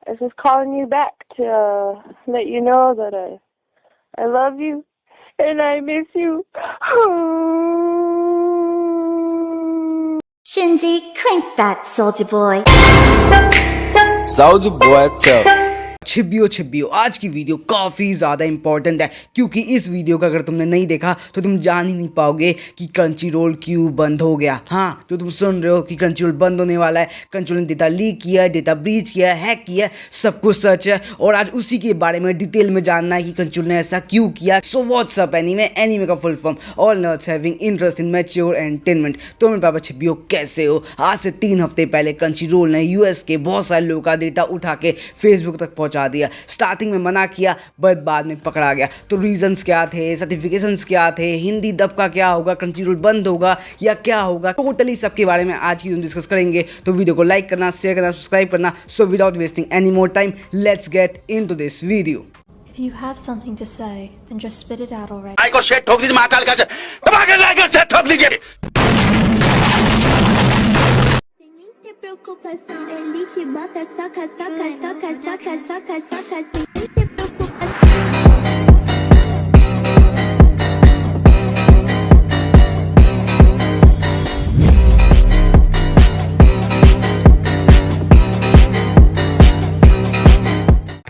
I was just calling you back to let you know that I love you and I miss you. Shinji, crank that, soldier boy. Soldier boy, tell. छिबियो आज की video काफ़ी ज़्यादा important है क्योंकि इस video का अगर तुमने नहीं देखा तो तुम जान ही नहीं पाओगे कि क्रंची रोल क्यों बंद हो गया। हाँ, तो तुम सुन रहे हो कि क्रंची रोल बंद होने वाला है। क्रंची रोल ने डेटा लीक किया है, डेटा ब्रीच किया है, हैक किया है, सब कुछ सच है और आज उसी के बारे में डिटेल में जानना है कि क्रंची रोल ने ऐसा क्यों किया। सो व्हाट्स अप एनीमे का full form all nerds having interest in mature entertainment. तो मेरे पापा छिबियो कैसे हो? आज से 3 हफ्ते पहले क्रंची रोल ने यूएस के बहुत सारे लोगों का डेटा उठा के फेसबुक तक पहुंचा दिया। स्टार्टिंग में मना किया बट बाद में पकड़ा गया। तो रीजंस क्या थे, सर्टिफिकेशंस क्या थे, हिंदी दब का क्या होगा, क्रंची रोल बंद होगा या क्या होगा, टोटली सबके बारे में आज की डिस्कस करेंगे। तो वीडियो को लाइक करना, शेयर करना, सब्सक्राइब करना। So without wasting any more time let's get into this video. If you have something to say, then just spit it out already. आई को शेट ठोक दीजिए महाकाल का दबा के लाइक शेट ठोक दीजिए। Te preocupação, ele te bota, soca, soca, soca, soca, soca, soca, sem ter preocupação.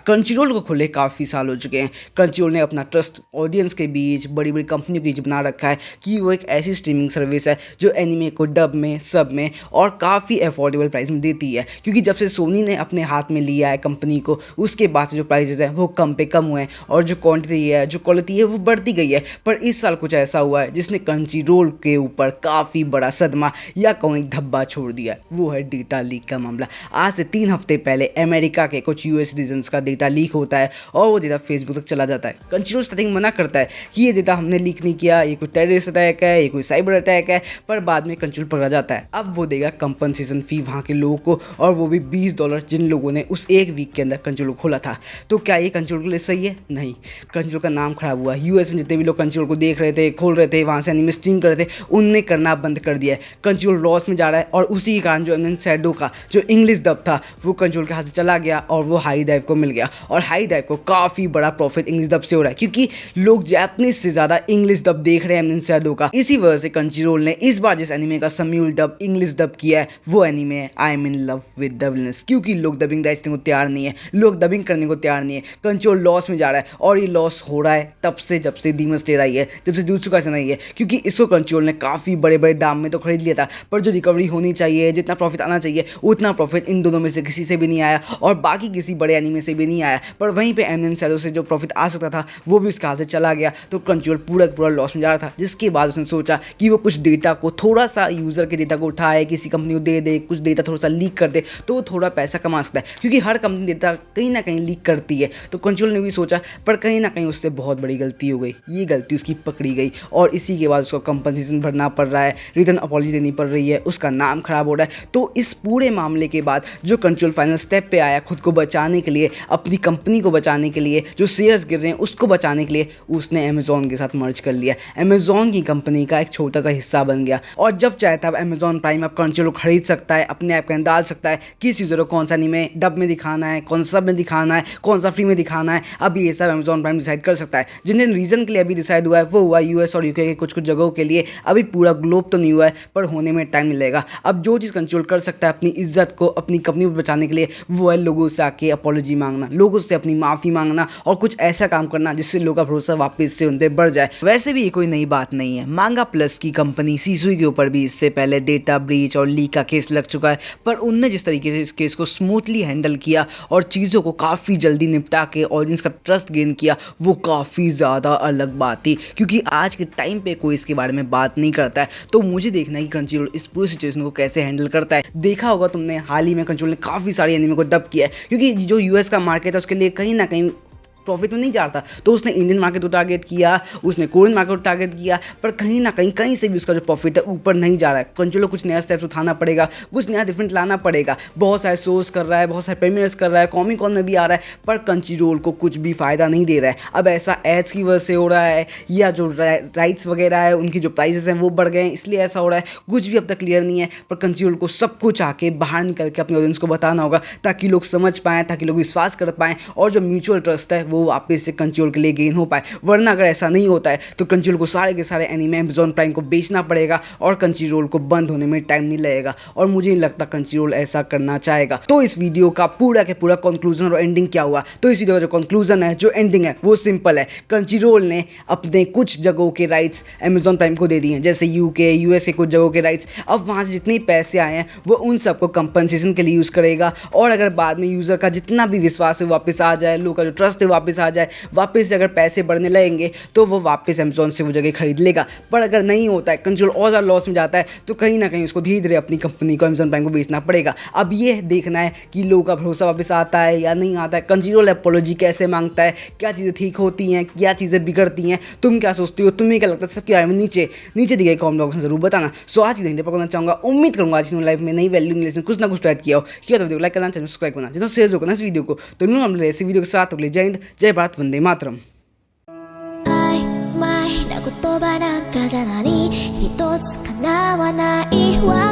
Crunchy roll को खुले काफ़ी साल हो चुके हैं। क्रंची रोल ने अपना ट्रस्ट ऑडियंस के बीच, बड़ी बड़ी कंपनियों के बीच बना रखा है कि वो एक ऐसी स्ट्रीमिंग सर्विस है जो एनीमे को डब में, सब में और काफ़ी अफोर्डेबल प्राइस में देती है। क्योंकि जब से सोनी ने अपने हाथ में लिया है कंपनी को, उसके बाद से जो प्राइसेस हैं वो कम पे कम हुए हैं और जो क्वांटिटी है, जो क्वालिटी है वो बढ़ती गई है। पर इस साल कुछ ऐसा हुआ है जिसने क्रंची रोल के ऊपर काफ़ी बड़ा सदमा या कहूँ एक धब्बा छोड़ दिया है। वो है डेटा लीक का मामला। आज से 3 हफ्ते पहले अमेरिका के कुछ यूएस सिटीजन्स का डेटा लीक होता है और वो डेटा फेसबुक तक चला जाता है। क्रंची रोल स्टार्टिंग मना करता है कि ये डेटा हमने लीक नहीं किया, ये कोई टेररिस्ट अटैक है, ये कोई साइबर अटैक है, पर बाद में क्रंची रोल पकड़ा जाता है। अब वो देगा कंपनसेशन फी वहाँ के लोगों को और वो भी $20 जिन लोगों ने उस एक वीक के अंदर क्रंची रोल खोला था। तो क्या ये क्रंची रोल के लिए सही है? नहीं। क्रंची रोल का नाम खराब हुआ। यूएस में जितने भी लोग क्रंची रोल को देख रहे थे, खोल रहे थे, वहाँ से एनीमे स्ट्रीम कर रहे थे, उनने करना बंद कर दिया है। क्रंची रोल लॉस में जा रहा है और उसी के कारण जो एमएन शैडो का जो इंग्लिश डब था वो क्रंची रोल के हाथ से चला गया और वो हाई डाइव को मिल गया। और हाई डाइव को काफ़ी बड़ा प्रॉफिट इंग्लिश डब से हो रहा है क्योंकि लोग जापानीज से ज़्यादा इंग्लिश डब देख रहे हैं एमएन शैडो का। इसी वजह से क्रंची रोल ने इस बार जिस एनीमे का सम्यूल डब इंग्लिश डब किया है वो एनीमे है I am in love with the wellness. क्योंकि लोग डबिंग राइट्स को तैयार नहीं है, लोग डबिंग करने को तैयार नहीं है। क्रंची रोल लॉस में जा रहा है और ये लॉस हो रहा है तब से जब से डीमन स्लेयर आई है, जब से जुजुत्सु काइसेन आई है। क्योंकि इसको क्रंची रोल ने काफ़ी बड़े बड़े दाम में तो खरीद लिया था, पर जो रिकवरी होनी चाहिए, जितना प्रॉफिट आना चाहिए, उतना प्रॉफिट इन दोनों में से किसी से भी नहीं आया और बाकी किसी बड़े एनीमे से भी नहीं आया। पर वहीं पे एमएन शैडो से जो प्रॉफिट आ सकता था वो भी उसके हाथ से चला गया। तो क्रंची रोल पूरा पूरा लॉस में जा रहा था, जिसके बाद उसने सोचा कि वो कुछ डेटा को, थोड़ा सा यूज़र के डेटा को उठाए, किसी कंपनी को दे दे, कुछ डेटा थोड़ा सा लीक कर दे तो वो थोड़ा पैसा कमा सकता है। क्योंकि हर कंपनी डेटा कहीं ना कहीं लीक करती है। तो क्रंची रोल ने भी सोचा, पर कहीं ना कहीं उससे बहुत बड़ी गलती हो गई। ये गलती उसकी पकड़ी गई और इसी के बाद उसको कंपनसेशन भरना पड़ रहा है, रिटर्न अपॉलॉजी देनी पड़ रही है, उसका नाम खराब हो रहा है। तो इस पूरे मामले के बाद जो क्रंची रोल फाइनल स्टेप पे आया खुद को बचाने के लिए, अपनी कंपनी को बचाने के लिए, जो शेयर्स गिर रहे हैं उसको बचाने के लिए उसने अमेज़ॉन के साथ मर्ज कर लिया। अमेज़ॉन की कंपनी का एक छोटा सा हिस्सा बन गया और जब चाहे तब अमेज़ॉन प्राइम अब क्रंची रोल खरीद सकता है, अपने ऐप के अंदर डाल सकता है, किस यूज़र को कौन सा एनीमे डब में दिखाना है, कौन सा सब में दिखाना है, कौन सा फ्री में दिखाना है। अब ये सब अमेज़ॉन प्राइम डिसाइड कर सकता है। जिन जिन रीज़न के लिए अभी डिसाइड हुआ है वो हुआ यूएस और यूके के कुछ कुछ जगहों के लिए। अभी पूरा ग्लोब तो नहीं हुआ है पर होने में टाइम मिलेगा। अब जो चीज़ क्रंची रोल कर सकता है अपनी इज्जत को, अपनी कंपनी को बचाने के लिए, वो है लोगों से आके अपॉलॉजी मांगना, लोगों से अपनी माफ़ी मांगना और कुछ ऐसा काम करना जिससे लोगों का भरोसा वापस से उन पर बढ़ जाए। वैसे भी ये कोई नई बात नहीं है। मांगा प्लस की कंपनी सीसुई के ऊपर भी इससे पहले डेटा ब्रीच और लीक का केस लग चुका है, पर उनने जिस तरीके से इस केस को स्मूथली हैंडल किया और चीज़ों को काफ़ी जल्दी निपटा के ऑडियंस का ट्रस्ट गेन किया, वो काफ़ी ज़्यादा अलग बात थी। क्योंकि आज के टाइम पे कोई इसके बारे में बात नहीं करता है। तो मुझे देखना है कि क्रंची रोल इस पूरी सिचुएशन को कैसे हैंडल करता है। देखा होगा तुमने हाल ही में क्रंची रोल ने काफ़ी सारी एनीमे को डब किया है क्योंकि जो यूएस का मार्केट है उसके लिए कहीं ना कहीं प्रॉफिट में नहीं जा रहा था, तो उसने इंडियन मार्केट को टारगेट किया, उसने कोरियन मार्केट को टारगेट किया, पर कहीं ना कहीं से भी उसका जो प्रॉफिट है ऊपर नहीं जा रहा है। क्रंचीरोल कुछ नया स्टेप्स उठाना पड़ेगा, कुछ नया डिफरेंट लाना पड़ेगा। बहुत सारे शोज कर रहा है, बहुत सारे प्रीमियर्स कर रहा है, कॉमिक कॉन में भी आ रहा है, पर क्रंचीरोल को कुछ भी फायदा नहीं दे रहा है। अब ऐसा एड्स की वजह से हो रहा है या जो राइट्स वगैरह है उनकी जो प्राइसेस हैं वो बढ़ गए हैं, इसलिए ऐसा हो रहा है। कुछ भी अब तक क्लियर नहीं है, पर क्रंचीरोल को सब कुछ आके बाहर निकल के अपनी ऑडियंस को बताना होगा, ताकि लोग समझ पाएँ, ताकि लोग विश्वास कर पाएँ और जो म्यूचुअल ट्रस्ट है वो वापस से क्रंचीरोल के लिए गेन हो पाए। वरना अगर ऐसा नहीं होता है तो क्रंचीरोल को सारे के सारे एनीमे अमेज़न प्राइम को बेचना पड़ेगा और क्रंचीरोल को बंद होने में टाइम नहीं लगेगा, और मुझे नहीं लगता क्रंचीरोल ऐसा करना चाहेगा। तो इस वीडियो का पूरा के पूरा कंक्लूजन और एंडिंग क्या हुआ? तो इस वीडियो का जो कंक्लूजन है, जो एंडिंग है, वो सिंपल है। क्रंचीरोल ने अपने कुछ जगहों के राइट्स अमेज़न प्राइम को दे दिए हैं, जैसे यूके, यूएस के कुछ जगहों के राइट्स। अब वहाँ से जितने पैसे आए हैं वो उन सबको कंपनसेशन के लिए यूज़ करेगा, और अगर बाद में यूज़र का जितना भी विश्वास है वापस आ जाए, लोगों का जो ट्रस्ट है वापस आ जाए, वापस से अगर पैसे बढ़ने लगेंगे तो वो वापस अमेज़न से वो जगह खरीद लेगा। पर अगर नहीं होता है, क्रंचीरोल और ज़्यादा लॉस में जाता है, तो कहीं ना कहीं उसको धीरे धीरे अपनी कंपनी को अमेज़न प्राइम को बेचना पड़ेगा। अब ये देखना है कि लोगों का भरोसा वापस आता है या नहीं आता है। क्रंचीरोल अपॉलॉजी कैसे मांगता है, क्या चीज़ें ठीक होती हैं, क्या चीज़ें बिगड़ती हैं, तुम क्या सोचती हो, तुम्हें क्या लगता है, सबके बारे में नीचे दिए गए कमेंट बॉक्स में जरूर बताना। सो आज की घंटे पर करना चाहूँगा, उम्मीद करूँगा आज की लाइफ में नई वैल्यू मिलने कुछ ना कुछ ट्राई किया हो। तो वीडियो लाइक करना, चैनल सब्सक्राइब करना, जितना शेयर होगा ना इस वीडियो को। तो हम ऐसी वीडियो के साथ अगले जय हिंद, जय भारत, वंदे मातरम। 曖昧な言葉なんかじゃ何一つ叶わないわ